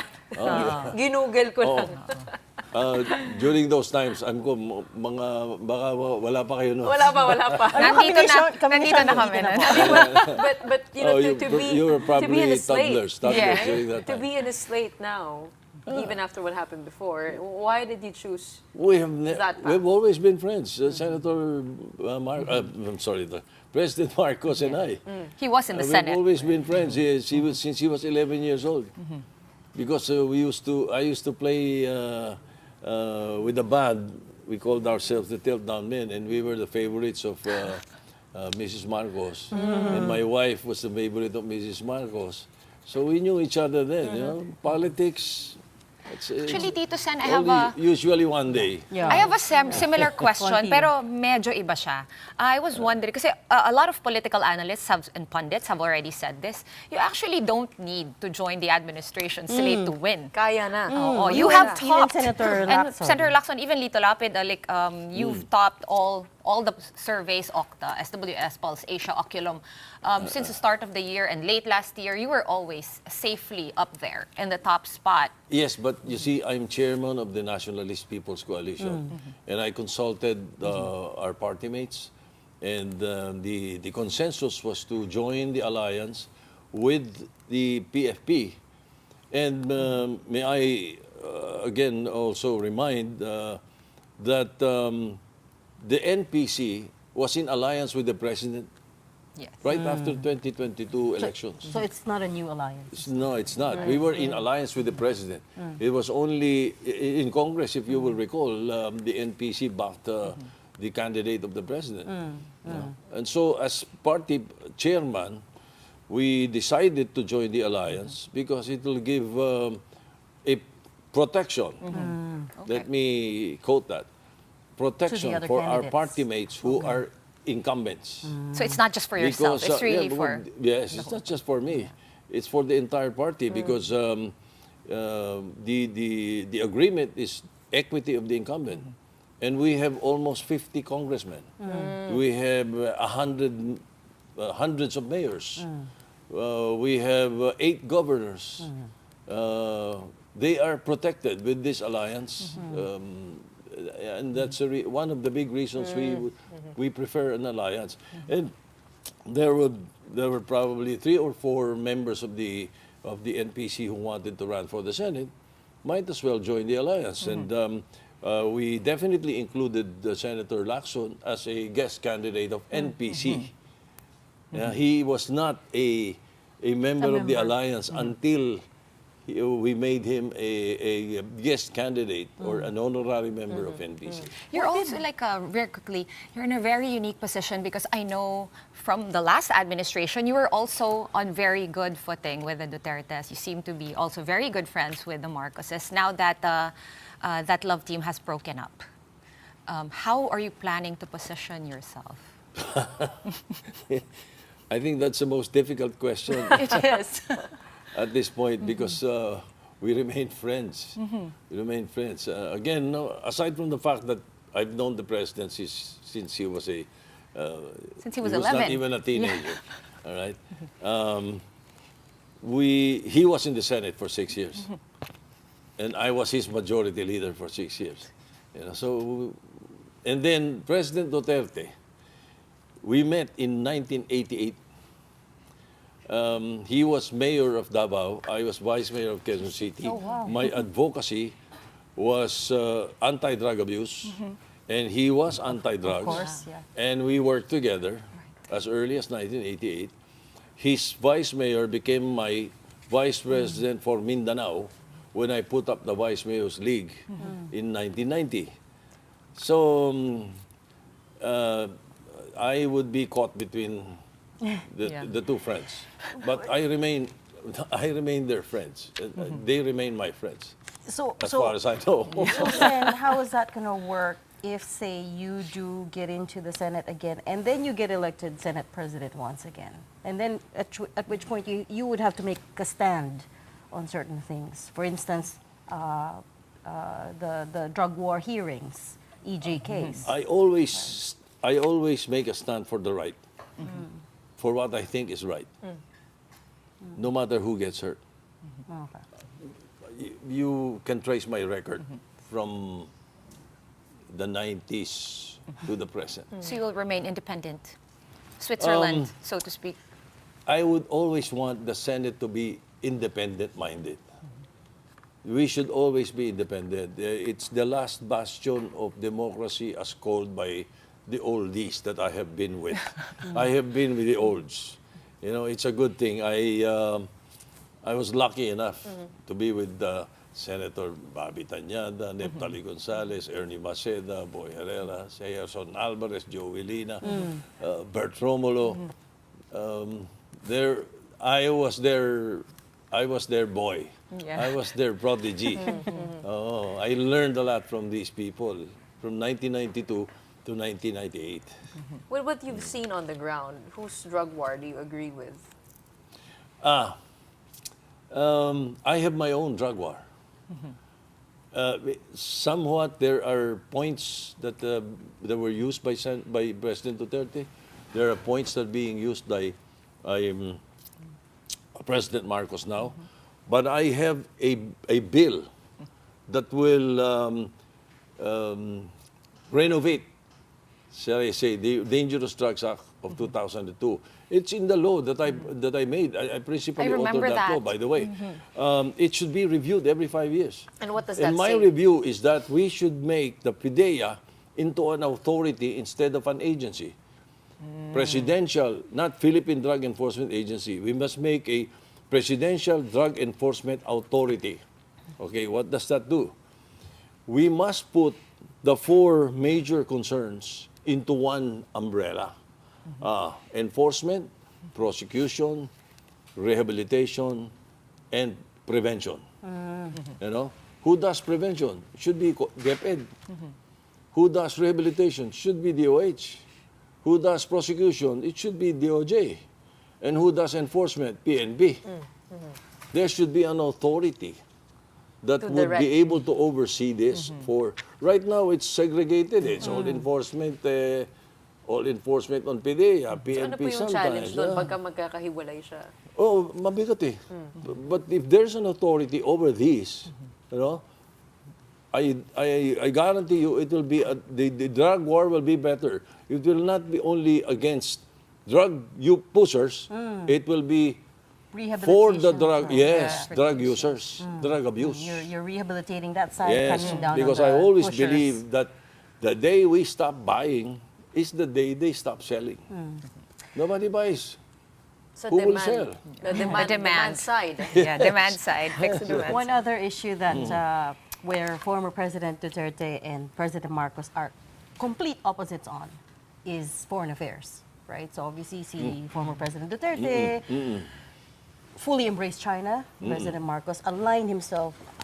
S2: Ginugel ko lang.
S17: During those times, baka wala pa kayo noon.
S2: Wala pa.
S3: Nandito na kami.
S2: But you know,
S17: you were
S2: to be in
S17: probably
S2: a slate,
S17: toddlers during that time.
S2: To be in a slate now, even after what happened before, why did you choose that path?
S17: We've always been friends. President Marcos and I.
S3: He was in the Senate.
S17: We've always been friends. Since he was 11 years old. Because I used to play with a band. We called ourselves the Tilt Down Men, and we were the favorites of Mrs. Marcos. And my wife was the favorite of Mrs. Marcos. So we knew each other then. You know, politics.
S3: Actually, Tito Sen,
S17: usually one day.
S3: I have a similar question, pero medyo iba siya. I was wondering, kasi a lot of political analysts and pundits have already said this, you actually don't need to join the administration slate to win.
S2: Kaya na.
S3: You have topped.
S1: Even Senator Lacson.
S3: And Senator Lacson, even Lito Lapid, you've topped all the surveys, Okta, SWS, Pulse, Asia, Oculum, since the start of the year and late last year, you were always safely up there in the top spot.
S17: Yes, but you see, I'm chairman of the Nationalist People's Coalition, and I consulted our party mates, and the consensus was to join the alliance with the PFP. And may I again also remind that the NPC was in alliance with the president right after 2022 elections.
S1: So it's not a new alliance?
S17: No, it's not. We were in alliance with the president. It was only in Congress, if you will recall, the NPC backed the candidate of the president. And so as party chairman, we decided to join the alliance because it will give a protection. Let me quote that. Protection for our party mates who are incumbents.
S3: So it's not just for yourself, it's really for...
S17: Yes, it's not just for me. It's for the entire party because the agreement is equity of the incumbent. And we have almost 50 congressmen. We have hundreds of mayors. We have 8 governors. They are protected with this alliance. And that's one of the big reasons we prefer an alliance. And there were probably 3 or 4 members of the NPC who wanted to run for the Senate. Might as well join the alliance. And we definitely included Senator Lacson as a guest candidate of NPC. He was not a member of the alliance until we made him a guest candidate or an honorary member of NPC.
S3: You're also very quickly, you're in a very unique position because I know from the last administration, you were also on very good footing with the Dutertes. You seem to be also very good friends with the Marcoses. Now that that love team has broken up, how are you planning to position yourself?
S17: I think that's the most difficult question
S2: It is.
S17: at this point because we remain friends. We remain friends. Again, no, aside from the fact that I've known the president since he was a
S3: Since he was
S17: not
S3: 11.
S17: even a teenager. All right. He was in the Senate for 6 years, and I was his majority leader for 6 years. You know, so, and then President Duterte, we met in 1988. He was mayor of Davao. I was vice mayor of Quezon City.
S1: Oh, wow.
S17: My advocacy was anti-drug abuse, and he was anti-drugs.
S1: Of course, yeah.
S17: And we worked together as early as 1988. His vice mayor became my vice president for Mindanao when I put up the Vice Mayor's League in 1990. So I would be caught between the two friends. But I remain their friends. They remain my friends, as far as I know.
S1: So then, how is that going to work if, say, you do get into the Senate again, and then you get elected Senate President once again? And then at which point you would have to make a stand on certain things. For instance, the drug war hearings, EJ case.
S17: I always make a stand for the right, for what I think is right, no matter who gets hurt. You can trace my record from the 90s to the present.
S3: So you will remain independent, Switzerland, so to speak.
S17: I would always want the Senate to be independent-minded. We should always be independent. It's the last bastion of democracy as called by the oldies that I have been with. I have been with the olds. You know, it's a good thing. I was lucky enough to be with Senator Bobby Tañada, Neptali Gonzalez, Ernie Maceda, Boy Herrera, Gerson Alvarez, Joey Lina, Bert Romulo. I was their boy.
S2: Yeah.
S17: I was their prodigy. I learned a lot from these people from 1992 to 1998.
S2: With what you've seen on the ground, whose drug war do you agree with?
S17: I have my own drug war. Somewhat there are points that were used by President Duterte. There are points that are being used by President Marcos now. But I have a bill that will renovate, shall I say, the Dangerous Drugs Act of 2002. It's in the law that I made. I principally authored that law, by the way. It should be reviewed every 5 years.
S2: And what does that say?
S17: And my review is that we should make the PIDEA into an authority instead of an agency. Presidential, not Philippine Drug Enforcement Agency. We must make a Presidential Drug Enforcement Authority. Okay, what does that do? We must put the 4 major concerns into one umbrella. Enforcement, prosecution, rehabilitation, and prevention. You know, who does prevention? Should be DepEd. Who does rehabilitation? Should be DOH. Who does prosecution? It should be DOJ. And who does enforcement? PNP. There should be an authority that would be able to oversee this. For right now, it's segregated. It's all enforcement on PIDEA, PNP
S2: Ano po yung
S17: sometimes.
S2: challenge doon pagka magkakahiwalay siya?
S17: Oh, mabigat eh. But if there's an authority over these, you know, I guarantee you it will be the drug war will be better. It will not be only against drug pushers. It will be for the drug, drug users, drug abuse.
S1: You're rehabilitating that side,
S17: yes,
S1: cutting down
S17: because
S1: on the
S17: I always
S1: pushers.
S17: believe that the day we stop buying is the day they stop selling. Nobody buys.
S2: So
S17: Who will sell?
S2: The demand side.
S3: Yeah, demand side. Fix the demand
S1: One
S3: side.
S1: other issue that where former President Duterte and President Marcos are complete opposites on is foreign affairs, right? So obviously, former President Duterte fully embraced China. President Marcos aligned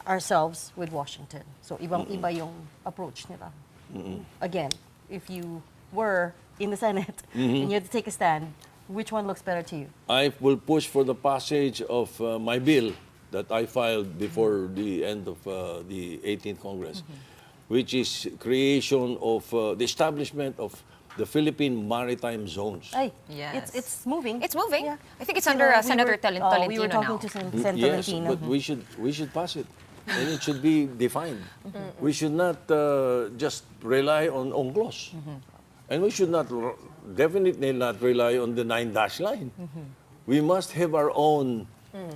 S1: ourselves with Washington. So ibang-iba yung approach nila. Again, if you were in the Senate and you had to take a stand, Which one looks better to you?
S17: I will push for the passage of my bill that I filed before the end of the 18th Congress, which is creation of the establishment of the Philippine Maritime Zones.
S1: Ay,
S3: Yes.
S1: it's moving.
S3: It's moving.
S1: Yeah.
S3: I think it's under Senator Tolentino
S1: We were talking
S3: now.
S1: to Senator
S17: Yes,
S1: Tolentino.
S17: but we should pass it, and it should be defined. We should not just rely on UNCLOS, and we should not definitely not rely on the 9-dash line. We must have our own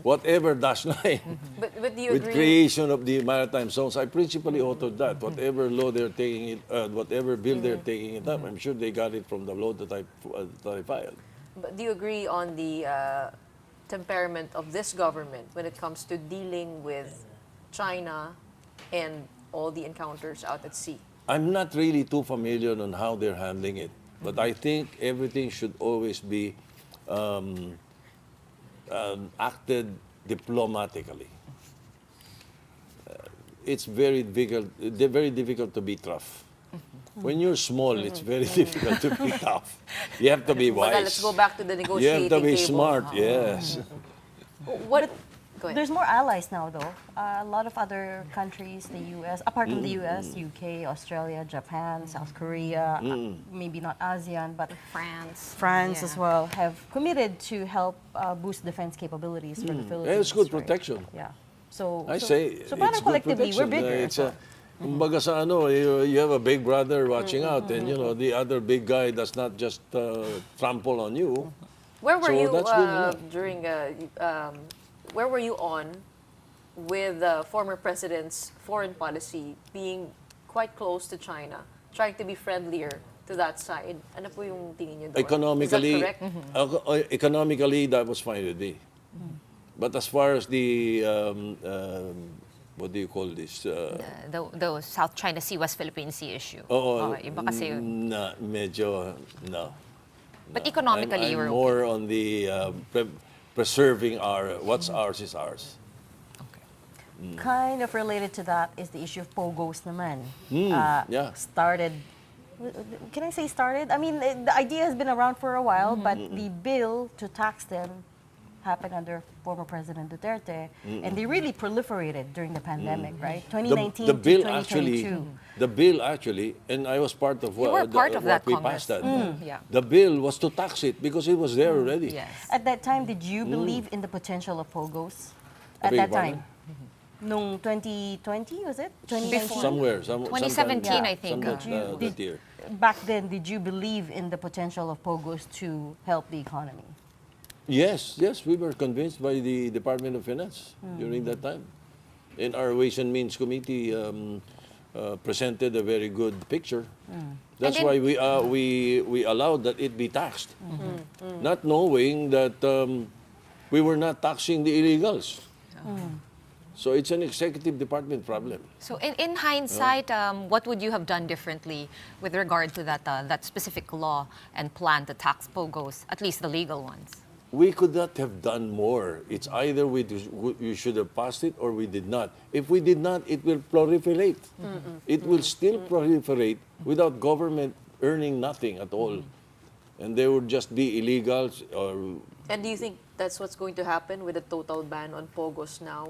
S17: whatever dash line.
S2: But do you
S17: With
S2: agree?
S17: creation of the maritime zones, I principally authored that. Whatever law they're taking it, whatever bill they're taking it up, I'm sure they got it from the law that I filed.
S2: But do you agree on the temperament of this government when it comes to dealing with China and all the encounters out at sea?
S17: I'm not really too familiar on how they're handling it, but I think everything should always be acted diplomatically. It's very difficult to be tough. When you're small, it's very difficult to be tough. You have to be wise.
S2: Well, let's go back to the
S17: You
S2: negotiating
S17: have to be
S2: table.
S17: smart, yes.
S2: What? Go ahead.
S1: There's more allies now, though. A lot of other countries, the U.S., apart from the U.S., UK, Australia, Japan, South Korea, maybe not ASEAN, but France as well, have committed to help boost defense capabilities for the Philippines.
S17: It's good
S1: right?
S17: protection.
S1: Yeah. So
S17: I say
S1: so
S17: it's
S1: parang
S17: good
S1: collectively, we're
S17: protection.
S1: bigger.
S17: It's kumbaga sa ano, you have a big brother watching out, and you know the other big guy does not just trample on you.
S2: Where were
S17: So
S2: you
S17: that's good enough.
S2: during? Where were you on with the former president's foreign policy being quite close to China, trying to be friendlier to that side? Ano po yung tingin niyo doon?
S17: Economically,
S2: Is that correct?
S17: economically, that was fine with me. But as far as the what do you call this?
S3: The South China Sea, West Philippine Sea issue. Iba kasi yun.
S17: Medyo no.
S3: But economically,
S17: I'm
S3: you were
S17: more on the preserving what's ours is ours.
S1: Kind of related to that is the issue of POGOs naman.
S17: Yeah.
S1: Started, can I say started? I mean, the idea has been around for a while, but the bill to tax them happened under former President Duterte, and they really proliferated during the pandemic, right? 2019
S17: The bill
S1: to 2022.
S17: the bill actually, and I was part of
S3: You were part of that
S17: we
S3: Congress.
S17: passed that.
S3: Yeah.
S17: The bill was to tax it because it was there already.
S3: Yes.
S1: At that time, did you believe in the potential of POGOs? At
S17: Beg
S1: that
S17: your pardon?
S1: time? Nung 2020, was it? 2019?
S17: Somewhere,
S3: 2017,
S17: sometime,
S3: I think.
S17: that year.
S1: Back then, did you believe in the potential of POGOs to help the economy?
S17: Yes, we were convinced by the Department of Finance during that time. And our Ways and Means Committee presented a very good picture. That's why we allowed that it be taxed, not knowing that we were not taxing the illegals. So it's an executive department problem.
S3: So in hindsight, what would you have done differently with regard to that specific law and plan to tax POGOs, at least the legal ones?
S17: We could not have done more. It's either we should have passed it or we did not. If we did not, it will proliferate. It will still proliferate without government earning nothing at all. And there would just be illegals.
S2: And do you think that's what's going to happen with a total ban on POGOs now?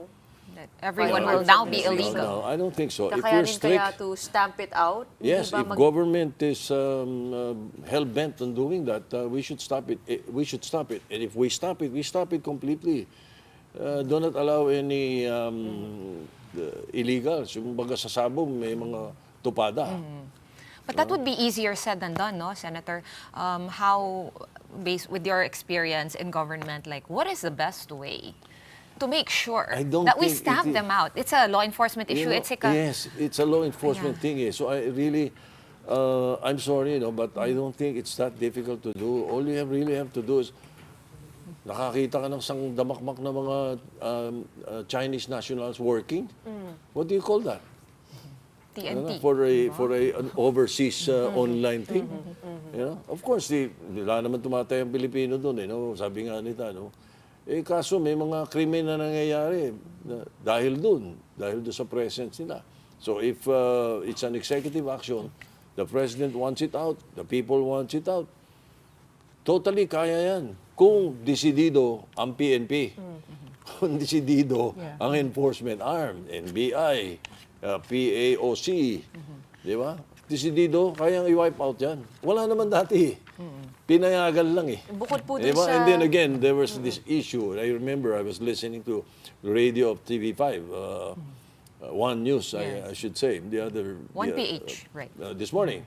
S3: That everyone will now be illegal.
S17: No, I don't think so. If we're
S2: Kakayanin kaya
S17: strict,
S2: to stamp it out?
S17: yes,
S2: Hindi
S17: if
S2: ba
S17: government is hell-bent on doing that, we should stop it. We should stop it. And if we stop it completely. Do not allow any illegals. Yung baga sa sabong, may mga tupada.
S3: But that would be easier said than done, no, Senator? How, based with your experience in government, like what is the best way to make sure that we stamp them out? It's a law enforcement issue. It's like
S17: yes, it's a law enforcement thing. So I really, I'm sorry, but I don't think it's that difficult to do. All you really have to do is nakakita ka ng isang damakmak na mga Chinese nationals working. What do you call that?
S3: TNT.
S17: For an overseas online thing. Of course, wala naman tumatay ang Pilipino doon. Sabi nga nita, kaso may mga krimen na nangyayari dahil doon sa presence nila. So if it's an executive action, the president wants it out, the people wants it out, Totally kaya yan. Kung desidido ang PNP, kung desidido ang enforcement arm, NBI, PAOC, di ba? Desidido, kayang i-wipe out yan. Wala naman dati. Pinayagan lang eh.
S2: Bukod po
S17: Di
S2: dun
S17: ba?
S2: sa...
S17: And then again, there was this issue. I remember I was listening to the radio of TV5, One News, I should say. The other...
S3: 1PH, right.
S17: This morning,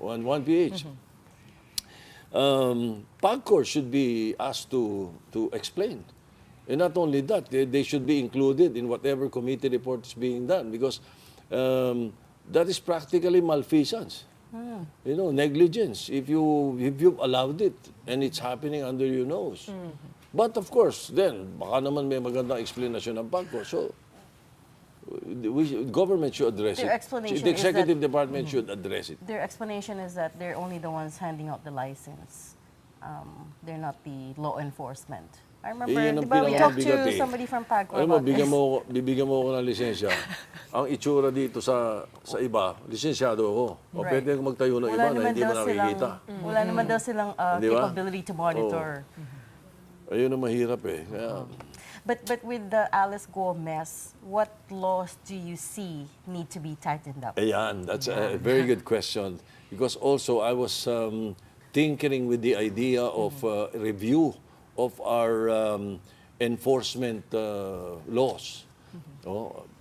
S17: 1PH. PAGCOR should be asked to explain. And not only that, they should be included in whatever committee report is being done because that is practically malfeasance. You know, negligence if you've allowed it and it's happening under your nose. But of course, then baka naman may magandang explanation ng PAGCOR. So government should address
S1: Their
S17: it.
S1: explanation
S17: The
S1: is
S17: executive
S1: that-
S17: department should address it.
S1: Their explanation is that they're only the ones handing out the license. They're not the law enforcement. I remember,
S17: Yan ang
S1: di ba, we talked
S17: pinakabigat
S1: to
S17: eh.
S1: somebody from PAGCOR
S17: Alam mo,
S1: about this.
S17: bibigyan mo ako ng lisensya. Ang itsura dito sa iba, lisensyado ako. O
S1: Right.
S17: pwede akong magtayo ng iba na hindi mo nakikita.
S1: Wala naman daw silang
S17: Di ba?
S1: capability to monitor.
S17: Ayun ang mahirap eh. Kaya,
S1: But with the Alice Go mess, what laws do you see need to be tightened up?
S17: ayan, that's a very good question. Because also I was tinkering with the idea of review of our enforcement laws,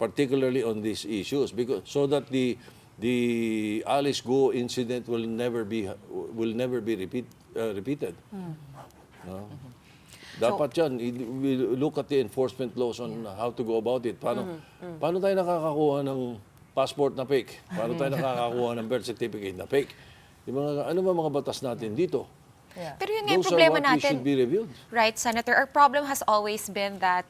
S17: particularly on these issues, because so that the Alice Go incident will never be repeated. No? Dapat yan, we look at the enforcement laws on how to go about it. Paano tayo nakakakuha ng passport na fake? Paano tayo nakakakuha ng birth certificate na fake? Ano ba mga batas natin dito?
S3: Pero yun nga yung
S17: Those are
S3: problema
S17: what we
S3: natin.
S17: should be reviewed.
S3: Right, Senator? Our problem has always been that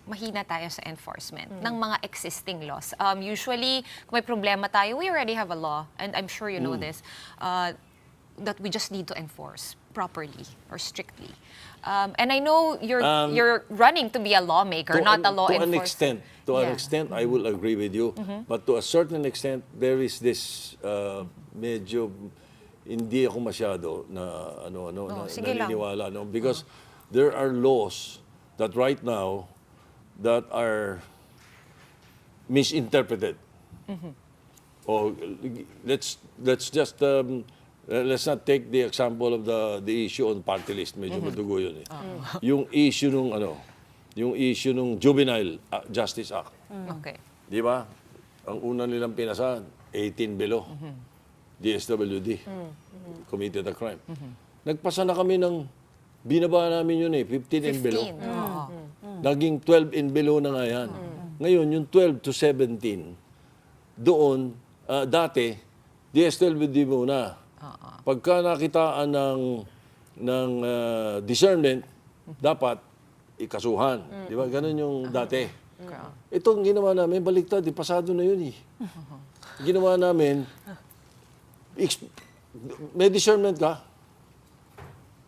S3: mahina tayo sa enforcement ng mga existing laws. Usually, kung may problema tayo, we already have a law, and I'm sure you know this, that we just need to enforce properly or strictly. And I know you're running to be a lawmaker, not a law enforcer.
S17: To an extent, I will agree with you. But to a certain extent, there is this medyo hindi ako masyado na naniniwala because there are laws that right now that are misinterpreted. Or let's just let's not take the example of the issue on party list. Medyo madugo yun eh. Yung issue nung Juvenile Justice Act.
S3: Okay.
S17: Di ba? Ang una nilang pinasahan, 18 below. DSWD. Committed a crime. Nagpasa na kami ng, binaba namin yun eh, 15 and below. Naging 12 and below na nga yan. Ngayon, yung 12 to 17, doon, dati, DSWD muna. Pagka nakitaan ng discernment, dapat ikasuhan. Di ba? Ganun yung dati. Itong ginawa namin, baliktad, pasado na yun eh. Ginawa namin, may discernment ka.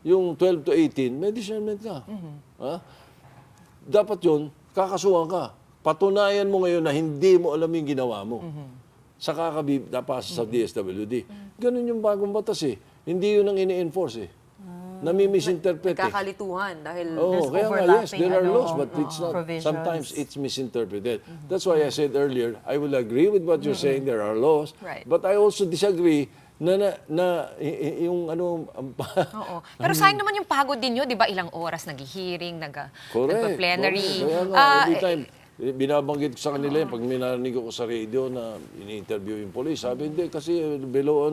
S17: Yung 12 to 18, may discernment ka. Dapat yun, kakasuhan ka. Patunayan mo ngayon na hindi mo alam yung ginawa mo. Saka ka napasa sa DSWD. Ganun yung bagong batas eh. Hindi yun ang ini-enforce eh. Nami-misinterpret eh.
S2: Nagkakalituhan dahil
S17: Kaya nga, yes, there are laws, but it's not, sometimes it's misinterpreted. That's why I said earlier, I will agree with what you're saying, there are laws, but I also disagree na yung ano...
S3: Oo. Pero sayang naman yung pagod din nyo, di ba? Ilang oras nag-hearing, nag-plenary.
S17: Kaya nga, every time, binabanggit ko sa kanila yan, pag minarinig ko sa radio na ini-interview yung police, sabi, hindi, kasi below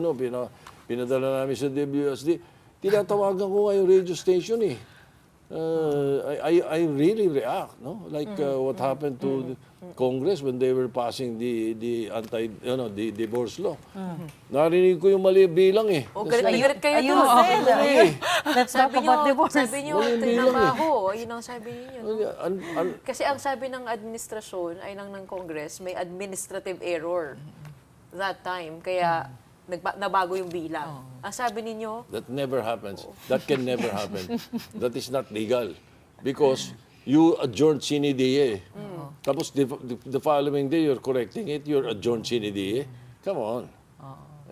S17: pinadala namin sa WSD, tinatawagan ko nga yung radio station eh. I really react, no? Like what happened to Congress when they were passing the divorce law. Narinig ko yung mali bilang eh.
S2: Galit kayo
S1: Ayun,
S2: doon.
S1: let's talk about divorce.
S2: Sabi niyo, trabaho. Yun ang sabi niyo. Kasi ang sabi ng administrasyon ay ng Congress, may administrative error that time. Kaya nabago yung bilang. Ang sabi ninyo,
S17: that never happens. That can never happen. That is not legal. Because you adjourned sine die. Tapos the following day, you're correcting it, you're adjourned sine die. Come on.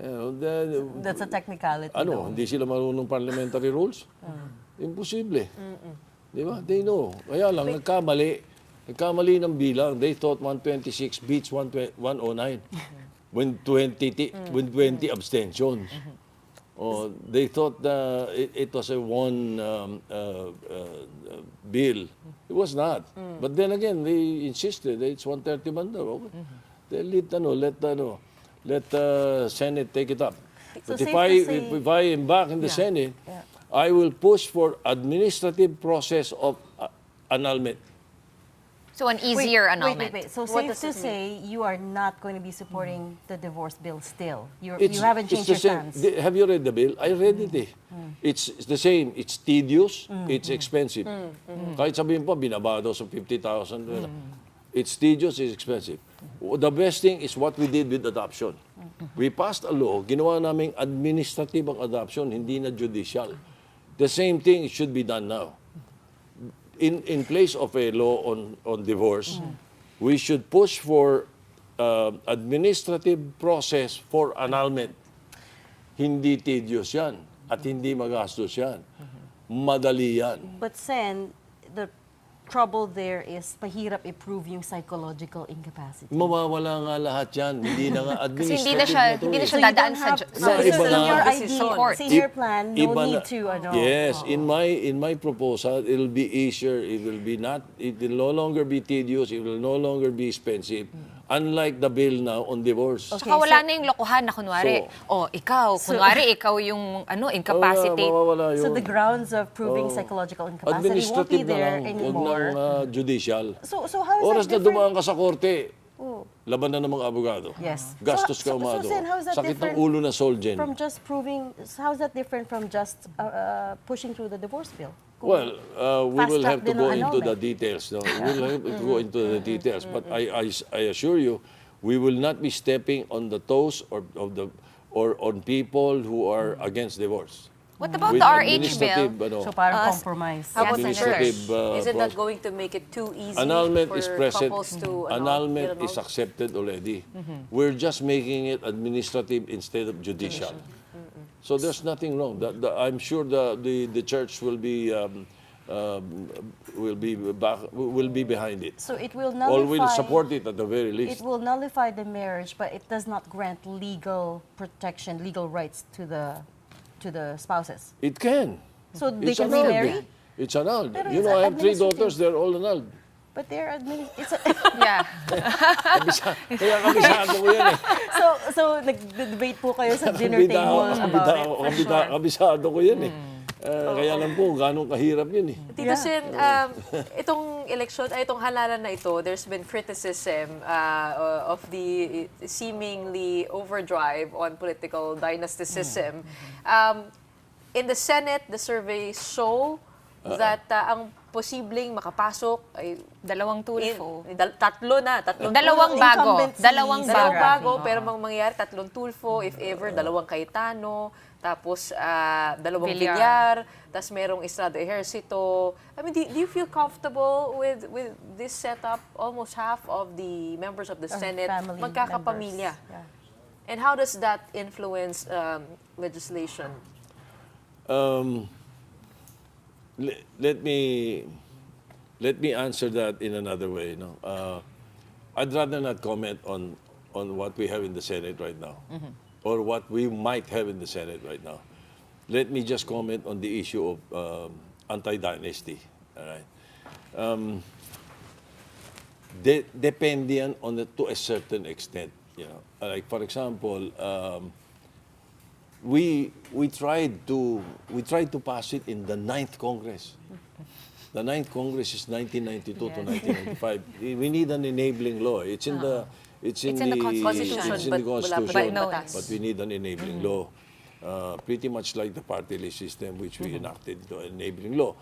S1: That's a technicality.
S17: Ano, hindi sila marunong parliamentary rules? Imposible. Di ba? They know. Kaya lang, nagkamali ng bilang. They thought 126 beats 109 when 20 abstentions. They thought it was a one bill. It was not. But then again, they insisted that it's 130 man daw. Okay. They let the Senate take it up.
S1: So
S17: But if I am back in the Senate, I will push for administrative process of annulment.
S3: So an easier annulment.
S1: Wait. So safe to say you are not going to be supporting the divorce bill still. You
S17: It's
S1: haven't changed your
S17: the same.
S1: stance.
S17: Have you read the bill? I read it. It's the same. It's tedious. It's expensive. Kahit sabihin po, binaba daw sa 50,000. It's tedious, it's expensive. The best thing is what we did with adoption. We passed a law, ginawa naming administrative ang adoption, hindi na judicial. The same thing should be done now. In place of a law on divorce, we should push for administrative process for annulment. Hindi tedious yan at hindi magastos yan. Madali yan.
S1: But Sen, the trouble there is mahirap i-prove yung psychological incapacity.
S17: Mawawala nga lahat yan. Hindi na nga
S3: Kasi
S17: administrative
S3: hindi na siya
S1: So you
S3: dadaan
S1: don't
S3: sa
S1: have-
S3: sa
S1: so in your
S3: court.
S1: idea, in your plan, no
S17: Iba
S1: need
S17: na-
S1: to,
S17: Yes, in my proposal, it will be easier. It will no longer be tedious. It will no longer be expensive. Unlike the bill now on divorce.
S3: Saka wala na yung lokohan na kunwari, ikaw yung incapacitated.
S17: Mawawala
S1: So
S17: yun.
S1: the grounds of proving psychological incapacity won't be
S17: Administrative na
S1: there
S17: lang. Huwag
S1: anymore.
S17: nang judicial.
S1: So how is
S17: Oras
S1: that
S17: na
S1: different?
S17: dumaan ka sa korte,
S1: Oh.
S17: laban na ng mga abogado.
S1: Yes.
S17: Gastos ka
S1: So,
S17: umado.
S1: Sen, how is that
S17: Sakit ng
S1: different
S17: ulo na Solgen.
S1: from just proving, how is that different from just pushing through the divorce bill?
S17: Well, we
S1: Fast
S17: will
S1: track
S17: have to
S1: din
S17: go
S1: ang
S17: into the
S1: annulment.
S17: details. No? We will have to go into the details. But I assure you, we will not be stepping on the toes or on people who are against divorce.
S3: What about
S17: With
S3: the RH
S17: administrative,
S3: bill?
S1: So parang compromise.
S2: How about
S17: Administrative,
S2: senators? Isn't that
S17: pro-
S2: going to make it too easy
S17: Annulment
S2: for
S17: is present.
S2: couples to
S17: Annulment
S2: get
S17: is accepted already. We're just making it administrative instead of judicial. So there's nothing wrong. I'm sure the church will be behind it.
S1: So it will
S17: Or will
S1: nullify,
S17: support it at the very
S1: it
S17: least.
S1: will nullify the marriage, but it does not grant legal protection, legal rights to the spouses.
S17: It can.
S1: So they
S17: It's
S1: can
S17: annulled.
S1: remarry,
S17: It's annulled.
S1: Pero
S17: You
S1: it's
S17: know, I have 3
S1: administrative.
S17: daughters. They're all annulled.
S1: but they're it's a,
S3: Yeah.
S17: Kaya kabisado ko yan eh.
S1: so nag-debate po kayo sa dinner table about it.
S17: Kabisado ko yan eh. Kaya lang po, ganong kahirap yun eh.
S2: Tito Sen, itong election, itong halalan na ito, there's been criticism of the seemingly overdrive on political dynasticism. In the Senate, the surveys show that ang posibleng makapasok ay
S3: Dalawang Tulfo.
S2: Tatlong
S3: Dalawang bago.
S1: Incumbent
S3: Dalawang
S1: si
S2: Dalawang
S3: bago.
S2: bago, pero mangyayari tatlong Tulfo, if ever, dalawang Cayetano, tapos dalawang
S3: Villar.
S2: Villar, tapos merong Estrada Ejercito. I mean, do you feel comfortable with this setup? Almost half of the members of the Senate
S1: family
S2: magkakapamilya.
S1: members. Yeah.
S2: And how does that influence legislation?
S17: Let me answer that in another way. No? I'd rather not comment on what we have in the Senate right now, or what we might have in the Senate right now. Let me just comment on the issue of anti-dynasty. All right. Depende yan on it to a certain extent. You know, like for example, we tried to pass it in the 9th Congress. The 9th Congress is 1992 to 1995. We need an enabling law. It's in the
S2: Constitution,
S17: it's in the Constitution,
S2: but no,
S17: but we need an enabling law. Pretty much like the party list system which we enacted into an enabling law.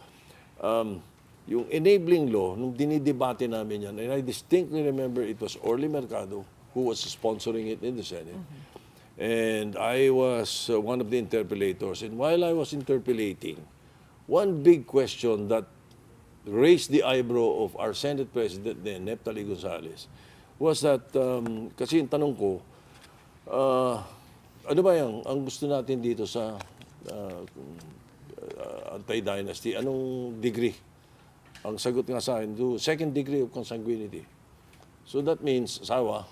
S17: Yung enabling law, nung dinidebate namin yan, and I distinctly remember it was Orly Mercado who was sponsoring it in the Senate. And I was one of the interpellators. And while I was interpellating, one big question that raised the eyebrow of our Senate President then, Neptali Gonzales, was that, kasi yung tanong ko, ano ba yan? Ang gusto natin dito sa anti-dynasty, anong degree? Ang sagot nga sa akin, second degree of consanguinity. So that means asawa,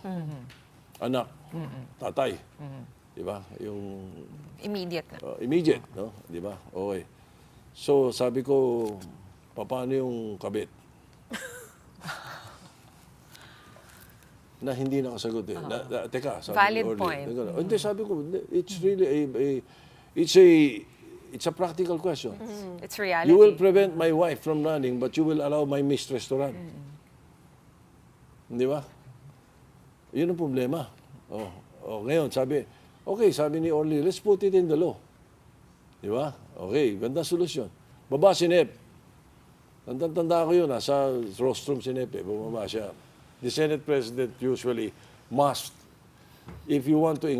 S17: anak, tatay. Di ba? Yung
S3: Immediate.
S17: immediate, no? Di ba? Okay. So sabi ko, paano yung kabit? Na hindi nakasagot eh. Teka, sabi
S3: Valid
S17: ni Orly,
S3: point.
S17: Hindi, sabi ko, it's really it's a practical question.
S3: It's reality.
S17: You will prevent my wife from running, but you will allow my mistress to run. Di ba? Yun ang problema. Ngayon, sabi ni Orly, let's put it in the law. Di ba? Okay, ganda solusyon. Baba si Nep. Tanda ko yun, sa rostrum si Nep, bumaba siya. The Senate President usually must, if you want to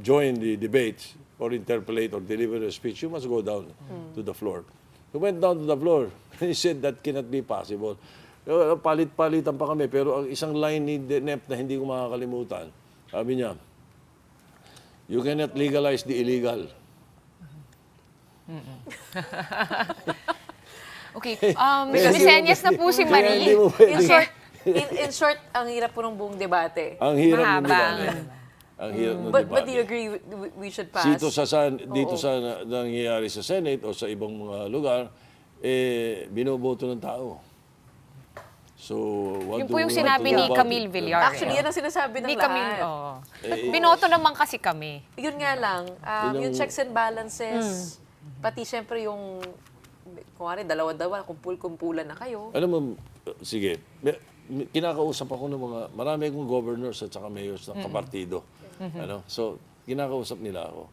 S17: join the debates or interpolate or deliver a speech, you must go down to the floor. He went down to the floor. He said that cannot be possible. Palit-palitan pa kami, pero ang isang line ni Nep na hindi ko makakalimutan, sabi niya, you cannot legalize the illegal.
S3: Okay, Misenyas na po si Marie.
S2: In short, ang hirap po ng buong debate.
S17: Ang hirap ng debate. Ang hirap ng debate.
S2: But do you agree we should pass?
S17: Dito sa nangyayari sa Senate o sa ibang mga lugar, binoboto ng tao. So,
S3: yun po yung sinabi ni Camille Villar.
S2: Actually, yan ang sinasabi ng lahat.
S3: Binoto naman kasi kami.
S2: Yun nga lang, yung checks and balances, pati syempre yung, kung ano, dalawa-dalawa, kumpul-kumpulan na kayo.
S17: Alam mo, sige, kinakausap ako ng marami akong governors at saka mayors ng kapartido. So, kinakausap nila ako.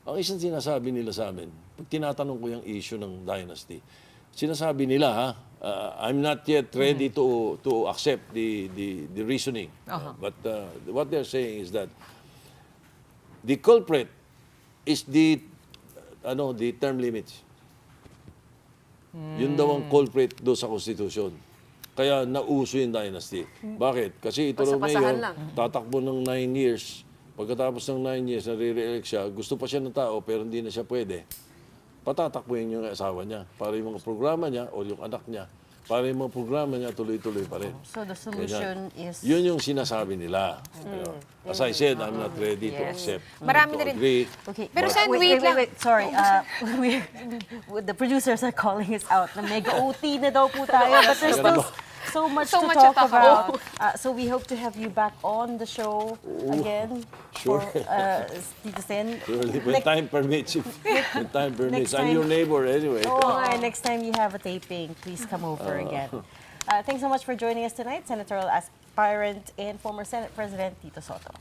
S17: Ang isang sinasabi nila sa amin, pag tinatanong ko yung issue ng dynasty, sinasabi nila, I'm not yet ready to accept the reasoning. But what they're saying is that the culprit is the term limits. Yun daw ang culprit do sa Constitution. Kaya nauso yung dynasty. Bakit? Kasi ito raw mayor, tatakbo ng 9 years. Pagkatapos ng 9 years, nare-re-elect siya, gusto pa siya ng tao pero hindi na siya pwede. Patatakbuhin yung asawa niya para yung mga programa niya o yung anak niya, para yung mga programa niya tuloy-tuloy pa rin.
S1: So the solution is...
S17: Yun yung sinasabi nila. As I said, I'm not ready to accept.
S3: Marami na rin.
S1: Okay.
S3: Pero wait.
S1: Sorry. The producers are calling us out. Na mega OT na daw po tayo. But there's still so much to talk about. So we hope to have you back on the show again.
S17: Sure.
S1: Tito Sen.
S17: When time permits. When time permits. I'm your neighbor anyway.
S1: Next time you have a taping, please come over again. Thanks so much for joining us tonight, senatorial aspirant and former Senate President Tito Soto.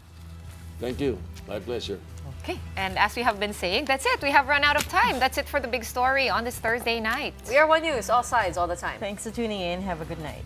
S17: Thank you. My pleasure.
S3: Okay, and as we have been saying, that's it. We have run out of time. That's it for the big story on this Thursday night.
S2: We are One News, all sides, all the time.
S1: Thanks for tuning in. Have a good night.